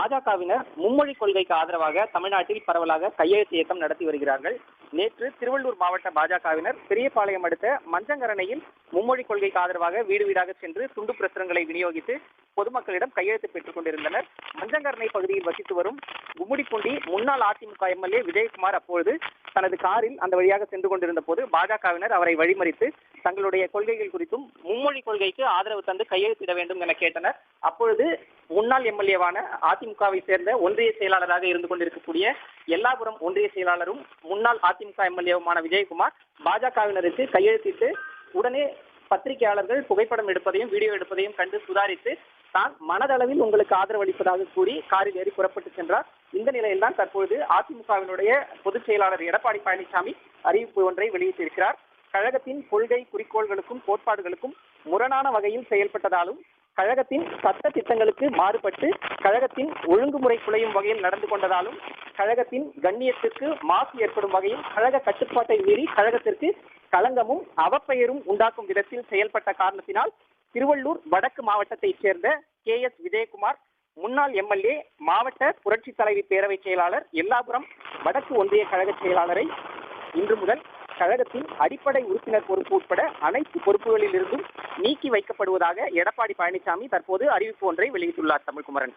பாஜகவினர் மும்மொழி கொள்கைக்கு ஆதரவாக தமிழ்நாட்டில் பரவலாக கையெழுத்து இயக்கம் நடத்தி வருகிறார்கள். நேற்று திருவள்ளூர் மாவட்ட பாஜகவினர் பெரியபாளையம் அடுத்த மஞ்சங்கரணையில் மும்மொழி கொள்கைக்கு ஆதரவாக வீடு வீடாக சென்று துண்டு பிரசுரங்களை விநியோகித்து பொதுமக்களிடம் கையெழுத்து பெற்றுக் கொண்டிருந்தனர். மஞ்சங்கரணை பகுதியில் வசித்து வரும் கும்மிடிப்பூண்டி முன்னாள் அதிமுக எம்எல்ஏ விஜயகுமார் அப்பொழுது தனது காரில் அந்த வழியாக சென்று கொண்டிருந்த போது பாஜகவினர் அவரை வழிமறித்து தங்களுடைய கொள்கைகள் குறித்தும் மும்மொழி கொள்கைக்கு ஆதரவு தந்து கையெழுத்திட வேண்டும் என கேட்டனர். அப்பொழுது முன்னாள் எம்எல்ஏவான அதிமுகவை சேர்ந்த ஒன்றிய செயலாளராக இருந்து கொண்டிருக்கக்கூடிய எல்லாபுரம் ஒன்றிய செயலாளரும் முன்னாள் அதிமுக எம்எல்ஏவுமான விஜயகுமார் பாஜகவினருக்கு கையெழுத்திட்டு உடனே பத்திரிகையாளர்கள் புகைப்படம் எடுப்பதையும் வீடியோ எடுப்பதையும் கண்டு சுதாரித்து தான் மனதளவில் உங்களுக்கு ஆதரவு அளிப்பதாக கூறி காரில் ஏறி புறப்பட்டு சென்றார். இந்த நிலையில்தான் தற்பொழுது அதிமுகவினுடைய பொதுச் செயலாளர் எடப்பாடி பழனிசாமி அறிவிப்பு ஒன்றை வெளியிட்டிருக்கிறார். கழகத்தின் கொள்கை குறிக்கோள்களுக்கும் கோட்பாடுகளுக்கும் முரணான வகையில் செயல்பட்டதாலும் கழகத்தின் சட்ட திட்டங்களுக்கு மாறுபட்டு கழகத்தின் ஒழுங்குமுறை குலையும் வகையில் நடந்து கொண்டதாலும் கழகத்தின் கண்ணியத்திற்கு மாசு ஏற்படும் வகையில் கழக கட்டுப்பாட்டை மீறி கழகத்திற்கு களங்கமும் அவப்பெயரும் உண்டாக்கும் விதத்தில் செயல்பட்ட காரணத்தினால் திருவள்ளூர் வடக்கு மாவட்டத்தைச் சேர்ந்த KS விஜயகுமார் முன்னாள் எம்எல்ஏ மாவட்ட புரட்சி தலைவி பேரவை செயலாளர் எல்லாபுரம் வடக்கு ஒன்றிய கழக செயலாளரை இன்று முதல் கழகத்தின் அடிப்படை உறுப்பினர் பொறுப்பு உட்பட அனைத்து பொறுப்புகளில் இருந்தும் நீக்கி வைக்கப்படுவதாக எடப்பாடி பழனிசாமி தற்போது அறிவிப்பு ஒன்றை வெளியிட்டுள்ளார். தமிழ்குமரன்.